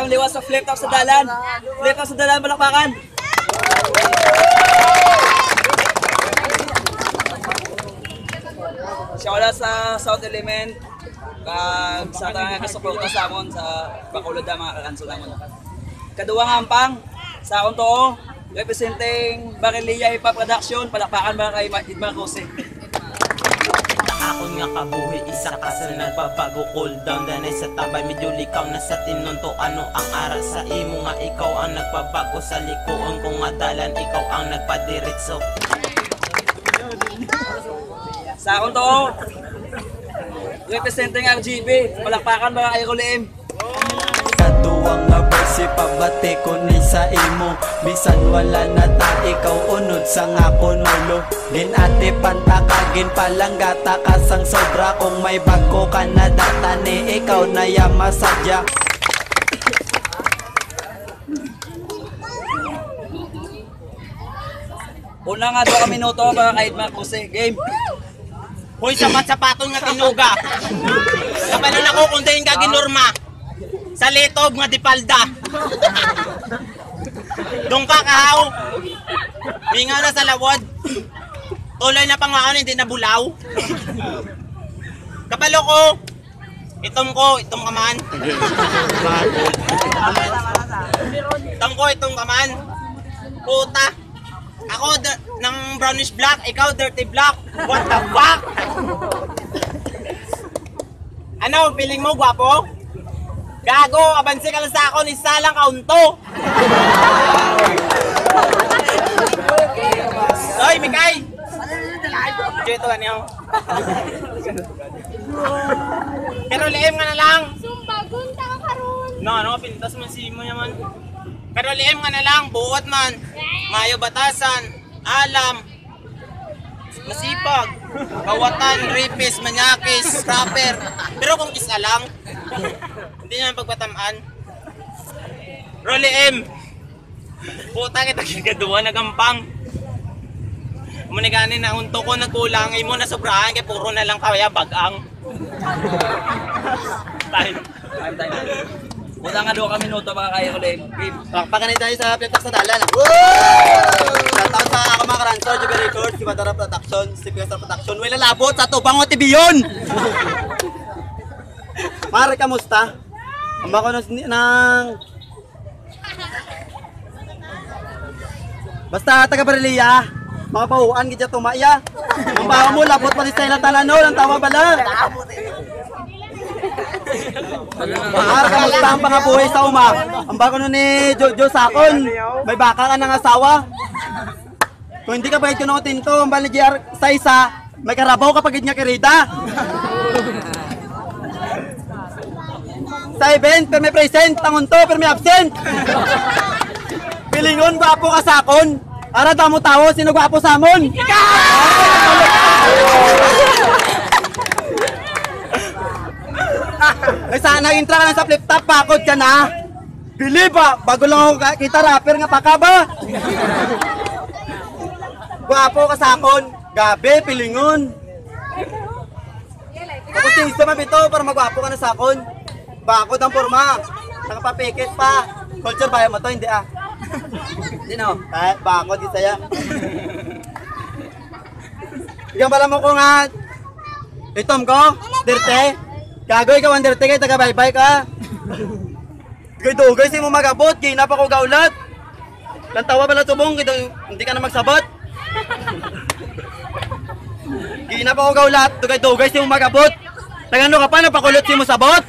liwas sa flip top sa dalan. Flip top sa dalan, palakpakan. Siya wala sa South Element. Kag sa tanang kasuporta sa amon sa Bacolod mga kakansol namon. Kaduwang ampang sa akong too, representing Barillia Hip-Hop Production, palakpakan ba kay Idmar Jose. Ako nga kabuhi, isa ka sa nagbabago. Cool down, danay sa tambay, medyo likaw na sa tinunto. Ano ang ara sa imo nga ikaw ang nagbabago. Sa likuon kong adalan, ikaw ang nagpadiretso. Sa akong too, representing RGB, palakpakan ba kay Rolim. Kaduwang nga versi pabati ko ni sa imo. Bisan wala na ta, ikaw unod sa nga kunulo. Din ate pantakagin palanggata kasang sobra. Kung may bago ka na data ni ikaw na yama sadya. Una nga 2 minuto para kay Idmar Jose. Game. Hoy, sapat-sapaton nga tinuga. Kapala na ko kung dahin ka ginorma. Sa litob nga dipalda. Dong ka kahaw. Mingaw na sa lawod. Tuloy na pangaon, hindi na bulaw. Kapalo ko. Itong kaman. Itong kaman. Puta. Ako ng brownish black, ikaw dirty black. What the fuck? Ano, feeling mo gwapo? Gago, abansi ka lang sa ako, isa lang kaunto. Hoy, Mikay! Dito ka niyo. Pero liim ka na lang. Sumbagon ta ka karon. No, pintas man si mo naman. Pero liim ka na lang, buot man. Mayo batasan, alam, masipag, kawatan, rapist, manyakis, rapper. Pero kung isa lang, hindi naman pagpatamaan. Rolly M. Puta kita kagaduwa nagampang. Munigani na unto ko nagkulangay mo na sobrahan kay puro na lang kaya bagang. Time. Una nga 2 minuto para kay Rolim. Game. Pakpakan tayo sa flip top sa dalan. Shoutout sa ako mga karanso, JB Records, si Badara Production, si Fiesta Production. Wala labot sa Tubang o Tibiyon! Mare, kamusta? Ang bako ng... Basta taga Barillia, mga pauan, gidya tumaya. Ang bako mo, labot pa ni Stella Talano, ang tawa bala. Mare, kamusta ang pangabuhay sa uma? Ang bako nun ni Jojo Sakon, may baka ka ng asawa. Kung hindi ka bayad ko ng tinto, ang bali GR sa isa, may karabaw kapag niya kirita. Sa event, pero may present, tangon to, pero may absent. Pilingon, gwapo ka sakon. Ara damo tao, sino gwapo samon? Ay sana intra ka na sa flip top, pakod ka na. Bili ba? Bago lang ako kita rapper nga paka ba? Gwapo ka sakon, gabi, pilingon. Tapos tingis naman bito para magwapo ka na sakon. Bakod ang forma, nakapapikit pa. Culture bayan mo to, hindi ah. Hindi no? Bakod, isa ya. Bigyan pala mo ko nga, itom ko, dirte. Gago ikaw ang dirte kayo, taga-bye-bye ka. Dugay si mo magabot, ginap ako gaulat. Lantawa pala tubong, hindi ka na magsabot. Ginap ako gaulat, dugay si mo magabot. Nagano ka pa, napakulot si mo sabot.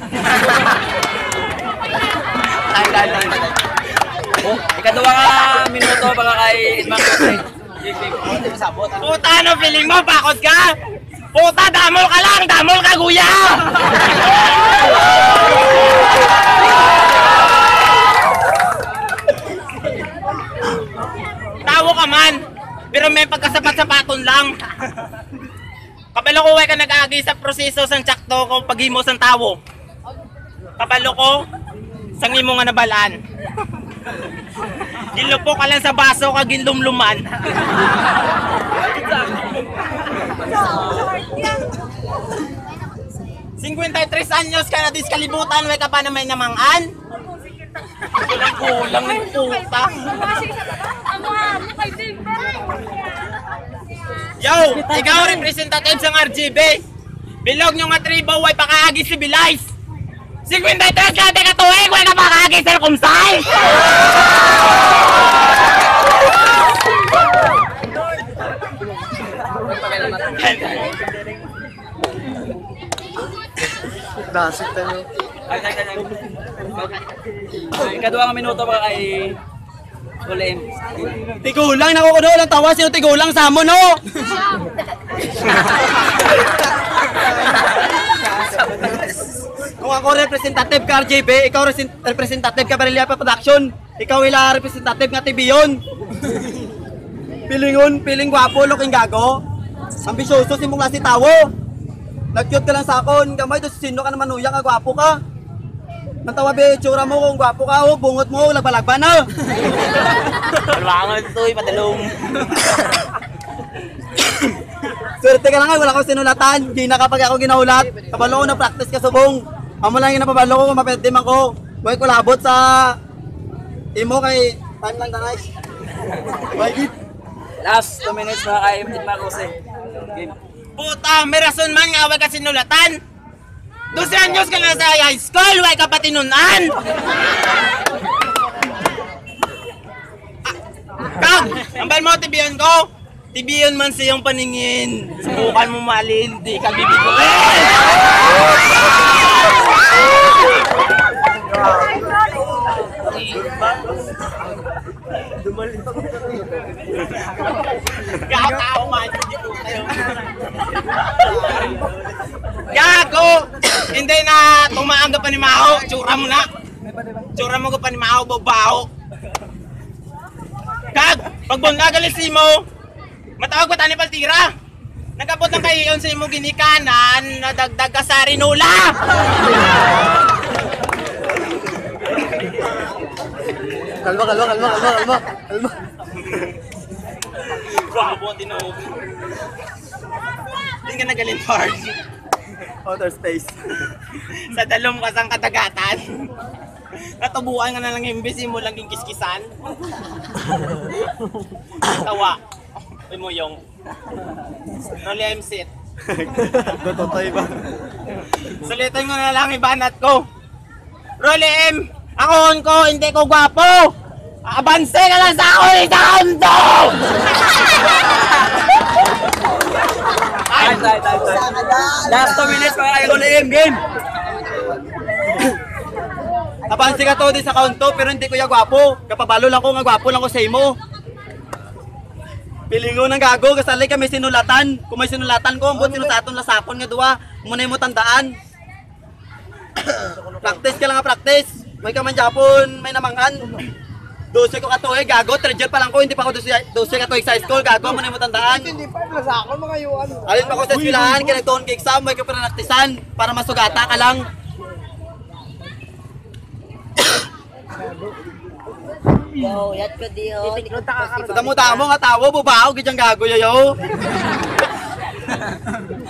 Ikaduwa nga minuto para kay Idmar Jose. Puta, ano feeling mo? Bakod ka? Puta, damol ka lang! Damol ka, kuya! Tawo ka man, pero may pagkasapat-sapaton lang. Kabalo ko, ka nag-agi sa proseso sang tsakto ko paghimo sang tawo. Kabalo ko, sang imo nga nabalaan. Gilupo ka lang sa baso ka ginlumluman. 53 anyos ka na diskalibutan, way ka pa na may namangan. Kulang ng puta. Ang mga mo kay Timber. Yo, ikaw representative sa RGB. Bilog nyo nga tribo, way pakaagi si Bilais. 53 kate katuig, way ka pakaagi sa kumsay. Dasik tayo. Ay. Kadua nga minuto pa kay Ulim. Tigulang, nakukuno lang tawa. Sino tigulang sa mo, no? Kung ako representative ka RJB, ikaw representative ka Barilla Production. Ikaw ila representative nga TV yun. Piling gwapo, looking gago. Ambisyoso si mong klase tawo. Nag-cute ka lang sa akon. Gamay to sino ka naman uyang, gwapo ka. Mantawa be, tsura mo kung gwapo ka, bungot mo, lagbalagba na. Palwangan ito, patalong. Swerte ka lang nga, wala akong sinulatan. Gina kapag ako ginaulat. Kabalo ko na practice ka subong. Amo lang yung napabalo ko, mapwede man ko. Huwag ko labot sa imo kay time lang guys. Bye. Last 2 minutes na kay Ed Marcose. Game. Puta, may rason man nga way ka sinulatan. 12 anyos ka na sa high school, way ka patinunan. Kag, ambal mo tibiyon ko. Tibiyon man sa iyong paningin. Subukan mo malin, di ka bibiguin. Gataw man, hindi po kayo. Gago! Hindi na tumaan ka pa ni Mao, tsura mo na. Tsura mo ka pa ni Mao, babaho. Kag, pag bunagalis mo, matawag pa tani paltira. Nagabot ng kayon sa imo ginikanan, nadagdag ka sa rinula. Kalma. Bravo, tinuog. Hindi ka nagaling hard. Outer space. Sa dalom ka sang kadagatan. Natubuan ka na lang imbis mo lang yung kiskisan. Tawa. Uy mo yung Rolly M sit. Totoy ba? Sulitan ko na lang ibanat ko. Rolly M, akon ko, hindi ko gwapo. Abanse ka lang sa ako, isa kanto! Time. Last 2 minutes pa kay Ulim. Game. Abansi ka to di sa kaunto pero hindi ko ya gwapo. Kapabalo lang ko nga gwapo lang ko sa imo. Pilingo ng gago, kasali kami sinulatan. Kung may sinulatan ko, ambot sinusaton lasakon nga duwa. Muna mo tandaan. Practice ka lang nga practice. May kaman Japon, may namangan. 12 ko katuig, gago. Treasure pa lang ko, hindi pa ako 12 katuig sa school, gago. Muna mo tandaan. Hindi pa lasakon mga yuan. Alin pa ko sa eskwelahan, kinagtuon ka exam, may ka pranaktisan para masugata ka lang. Yo, yat ko di ho. Sa damo-damo nga tawo, bubaw, gidyang gago yayo.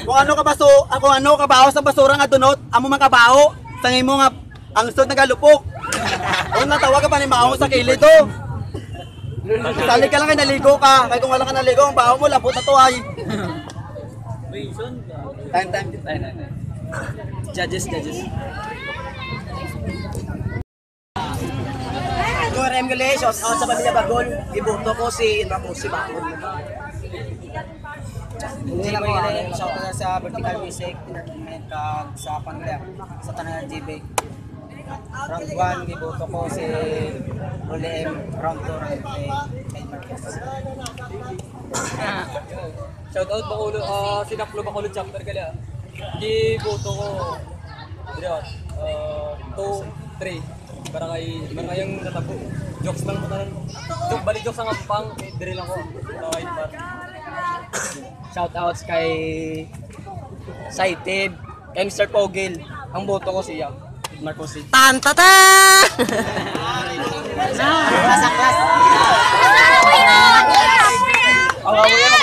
Kung ano ka baho sa basura nga dunot, amo man kabaho, sangay mo nga ang sud nagalupok. Kung natawa ka pa ni Mao sa kilid to. Sali ka lang kay naligo ka, kay kung wala ka naligo, ang baho mo labot na to ay. Time. Judges. Gorem gali, shout out sa pamilya Bagol. Iboto ko si Marcose Bagol. Hindi lang gali, shout out sa Vertical Music Entertainment kag sa pamilya sa tanan ng GB. Round 1, iboto ko si Rolly M. Round 2, round 3, kay Marcos. Shout out Bacolod, Sinaklo Bacolod chapter kali ah. Di boto ko. Dire 2, 3 para kayong natabo. Jokes lang mo tanan. Balik jokes ang ampang, dire lang ko. Okay, par. Shout outs kay Saitib, kay Mr. Pogel. Ang boto ko siya, Marcos. Tantata!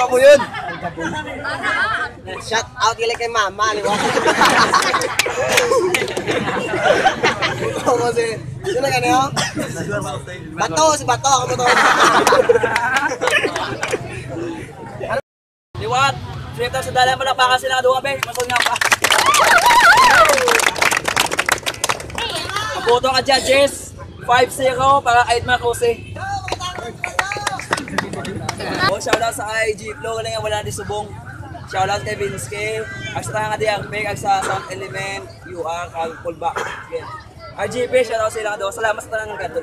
Ako yun. Shout out kay Mama, liwa. Oo, kasi, yun lang ano yun? Bato, si Bato, ako Bato. Liwat, Siyempre sa dalan mo lang baka sila doon be, masol nga pa. Boto ka judges, 5-0 para Aid Marcose. Oh, shoutout sa IG Flow, wala nga wala di subong. Shoutout kay Vinsky, ag sa nga di Arpeg, ag sa Sound Element, UR, kag Pullback. RGP, shoutout sila doon. Salamat sa tanang ganto.